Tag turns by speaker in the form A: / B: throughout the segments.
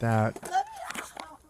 A: That
B: Let me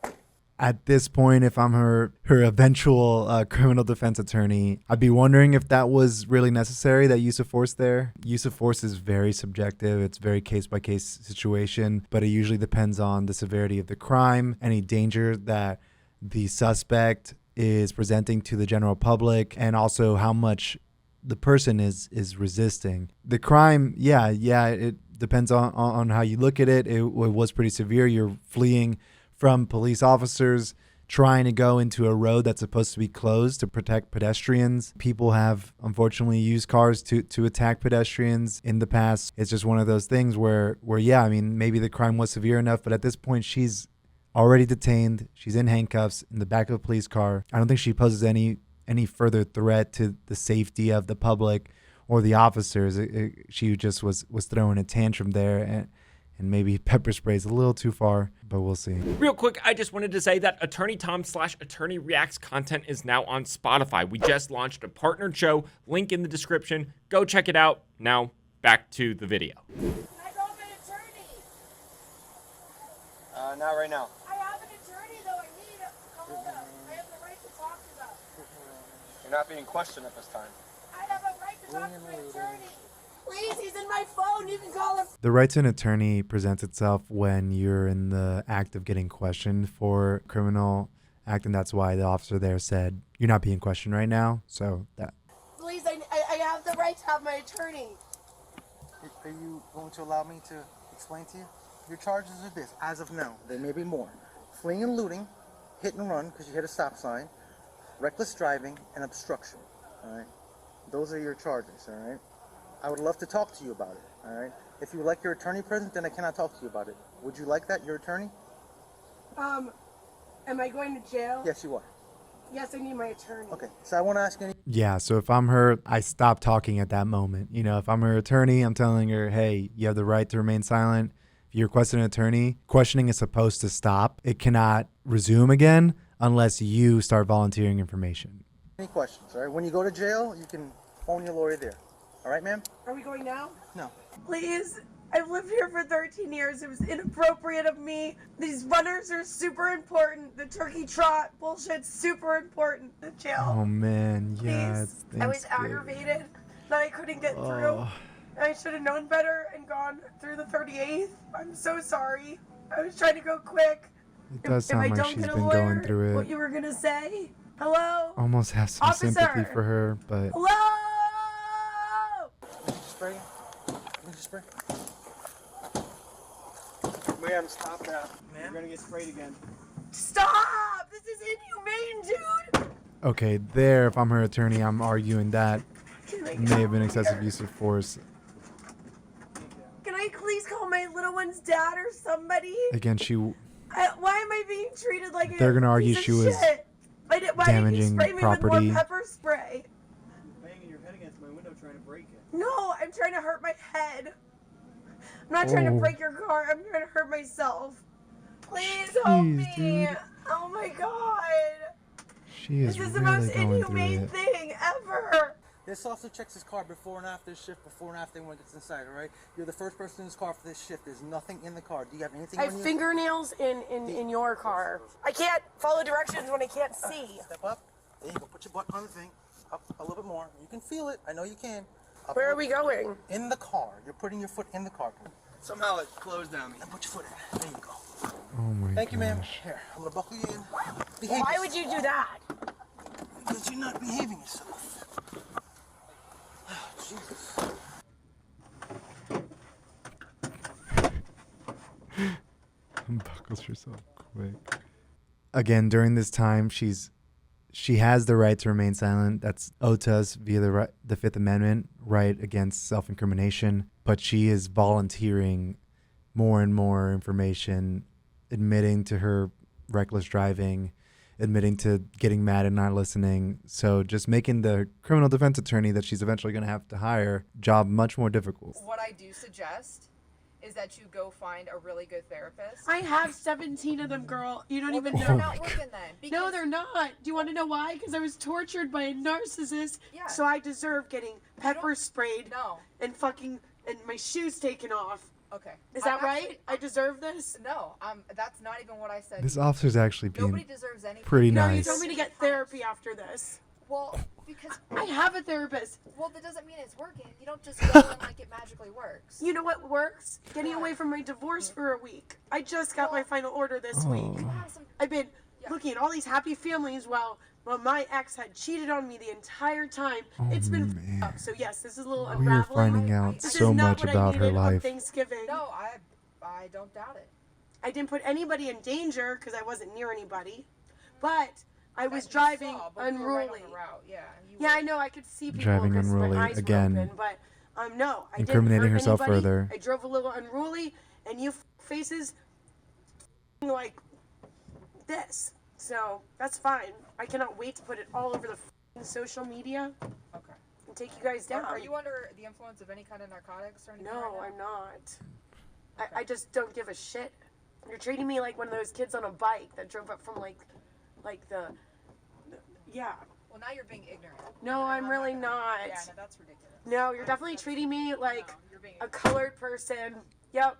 B: out.
A: at this point, if I'm her eventual criminal defense attorney, I'd be wondering if that was really necessary, that use of force there. Use of force is very subjective. It's very case-by-case situation, but it usually depends on the severity of the crime, any danger that the suspect is presenting to the general public, and also how much the person is resisting. The crime, it depends on how you look at it. It was pretty severe. You're fleeing from police officers, trying to go into a road that's supposed to be closed to protect pedestrians. People have unfortunately used cars to attack pedestrians in the past. It's just one of those things where I mean, maybe the crime was severe enough, but at this point she's already detained. She's in handcuffs in the back of a police car. I don't think she poses any further threat to the safety of the public or the officers. She just was throwing a tantrum there, and maybe pepper spray is a little too far, but we'll see.
C: Real quick, I just wanted to say that Attorney Tom / Attorney Reacts content is now on Spotify. We just launched a partnered show, link in the description. Go check it out. Now, back to the video.
B: I don't have an attorney.
D: Not right now.
B: I have an attorney though. I need him. Call him. I have the right to talk to them.
D: You're not being questioned at this time.
B: I have a right to talk to my attorney. Please, he's in my phone. You can call him.
A: The right to an attorney presents itself when you're in the act of getting questioned for criminal act, and that's why the officer there said, you're not being questioned right now, so that.
B: Please, I have the right to have my attorney.
E: Are you going to allow me to explain to you? Your charges are this, as of now. There may be more. Fleeing and looting, hit and run because you hit a stop sign, reckless driving, and obstruction. All right? Those are your charges, all right? I would love to talk to you about it, all right? If you would like your attorney present, then I cannot talk to you about it. Would you like that, your attorney?
B: Am I going to jail?
E: Yes, you are.
B: Yes, I need my attorney.
E: Okay, so I want to ask you...
A: Yeah, so if I'm her, I stop talking at that moment. You know, if I'm her attorney, I'm telling her, hey, you have the right to remain silent. If you request an attorney, questioning is supposed to stop. It cannot resume again unless you start volunteering information.
E: Any questions, all right? When you go to jail, you can phone your lawyer there. All right, ma'am?
B: Are we going now?
E: No.
B: Please. I've lived here for 13 years. It was inappropriate of me. These runners are super important. The turkey trot bullshit's super important. The jail.
A: Oh, man. Yeah.
B: Please. I was aggravated that I couldn't get through. I should have known better and gone through the 38th. I'm so sorry. I was trying to go quick.
A: It does sound like she's been going through it.
B: What you were going to say? Hello?
A: Almost have some sympathy for her, but...
B: Hello?
E: Spray? Need to spray?
D: Ma'am, stop that. You're gonna get sprayed again.
B: Stop! This is inhumane, dude!
A: Okay, there, if I'm her attorney, I'm arguing that may have been excessive use of force.
B: Can I please call my little one's dad or somebody?
A: Again,
B: Why am I being treated like
A: they're gonna argue
B: piece
A: she
B: of
A: was
B: shit? Why did you
A: damaging
B: spray me
A: property.
B: with more pepper spray?
D: You're banging your head against my window trying to break it.
B: No, I'm trying to hurt my head. I'm not trying to break your car. I'm trying to hurt myself. Please help me.
A: Dude.
B: Oh my god.
A: She is
B: This is the
A: really
B: most
A: going through
B: inhumane
A: it.
B: thing ever.
E: This officer checks his car before and after his shift, before and after when it gets inside, all right? You're the first person in his car for this shift. There's nothing in the car. Do you have anything
B: I
E: on
B: have
E: you?
B: fingernails in your car. I can't follow directions when I can't see.
E: Step up. There you go. Put your butt on the thing. Up a little bit more. You can feel it. I know you can. Up
B: Where
E: a
B: are we
E: little-
B: going?
E: In the car. You're putting your foot in the car.
D: Somehow it closed down me.
E: And put your foot in. There you go.
A: Oh my
E: Thank you, ma'am.
A: gosh.
E: Here, I'm gonna buckle you in. Behave
B: Why would you do that?
E: Because you're not behaving yourself. Oh, Jesus.
A: Unbuckles herself quick. Again, during this time, she has the right to remain silent. That's owed to us via the Fifth Amendment, right against self-incrimination. But she is volunteering more and more information, admitting to her reckless driving, admitting to getting mad and not listening. So just making the criminal defense attorney that she's eventually going to have to hire job much more difficult.
F: What I do suggest is that you go find a really good therapist.
B: I have 17 of them, girl. You don't even
F: They're
B: know.
F: not working then.
B: No, they're not. Do you want to know why? Because I was tortured by a narcissist,
F: Yeah.
B: so I deserve getting pepper sprayed
F: No.
B: and my shoes taken off.
F: Okay.
B: Is that
F: I'm
B: right?
F: actually-
B: I deserve this?
F: No, that's not even what I said.
A: This officer's actually
F: Nobody
A: being
F: deserves anything.
A: pretty
B: No, you
A: nice.
B: told me to get therapy after this.
F: Well, because
B: I have a therapist.
F: well, that doesn't mean it's working. You don't just go and like it magically works.
B: You know what works? Getting away from my divorce for a week. I just got my final order this week.
F: You have some.
B: I've been looking at all these happy families while my ex had cheated on me the entire time. It's been
A: man.
B: up. So yes, this is a little
A: We are
B: unraveling.
A: finding out
B: This
A: so
B: is not
A: much
B: what I
A: about her
B: needed on
A: life.
B: Thanksgiving.
F: No, I don't doubt it.
B: I didn't put anybody in danger because I wasn't near anybody, but I was
F: That you
B: driving
F: saw, but we were right on
B: unruly.
F: the route. Yeah. You
B: Yeah,
F: were-
B: I know. I could see people
A: Driving
B: because
A: unruly
B: my eyes
A: again.
B: were open, but no, I
A: Incriminating
B: didn't hurt
A: herself
B: anybody.
A: further.
B: I drove a little unruly, and you faces like this. So that's fine. I cannot wait to put it all over the social media
F: Okay.
B: and take you guys down.
F: Are you under the influence of any kind of narcotics or anything?
B: No,
F: right
B: I'm not. I just don't give a shit. You're treating me like one of those kids on a bike that drove up from like the yeah.
F: Well, now you're being ignorant.
B: No, I'm really not.
F: Yeah, no, that's ridiculous.
B: No, you're definitely treating me like
F: No, you're being
B: a
F: ignorant.
B: colored person. Yep.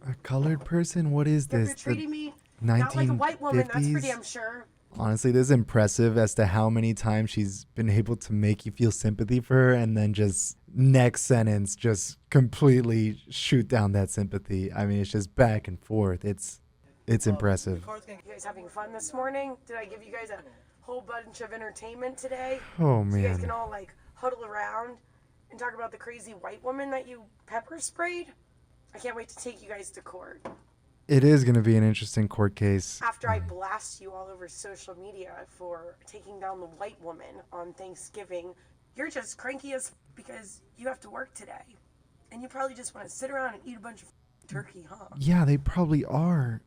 A: A colored person? What is
B: Yep,
A: this?
B: you're treating
A: The
B: me not like a white woman, that's for
A: 1950s?
B: damn sure.
A: Honestly, this is impressive as to how many times she's been able to make you feel sympathy for her and then just next sentence just completely shoot down that sympathy. I mean, it's just back and forth. It's impressive.
B: You guys having fun this morning? Did I give you guys a whole bunch of entertainment today?
A: Oh
B: So you guys
A: man.
B: can all like huddle around and talk about the crazy white woman that you pepper sprayed? I can't wait to take you guys to court.
A: It is going to be an interesting court case.
B: After I blast you all over social media for taking down the white woman on Thanksgiving, you're just cranky as because you have to work today. And you probably just want to sit around and eat a bunch of turkey, huh?
A: Yeah, they probably are.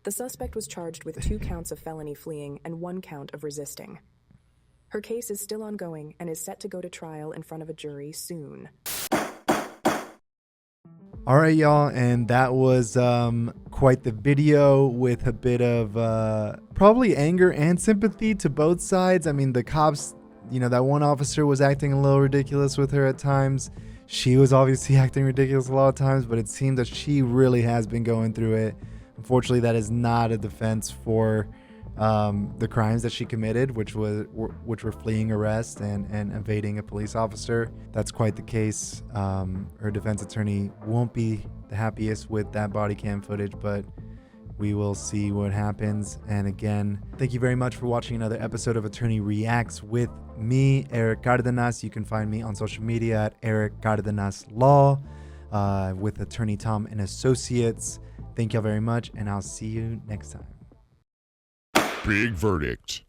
G: The suspect was charged with 2 counts of felony fleeing and 1 count of resisting. Her case is still ongoing and is set to go to trial in front of a jury soon.
A: All right, y'all, and that was quite the video with a bit of probably anger and sympathy to both sides. I mean, the cops, that one officer was acting a little ridiculous with her at times. She was obviously acting ridiculous a lot of times, but it seemed that she really has been going through it. Unfortunately, that is not a defense for the crimes that she committed, which were fleeing arrest and evading a police officer. That's quite the case. Her defense attorney won't be the happiest with that body cam footage, but we will see what happens. And again, thank you very much for watching another episode of Attorney Reacts with me, Eric Cardenas. You can find me on social media at Eric Cardenas Law with Attorney Tom and Associates. Thank y'all very much, and I'll see you next time.
H: Big verdict.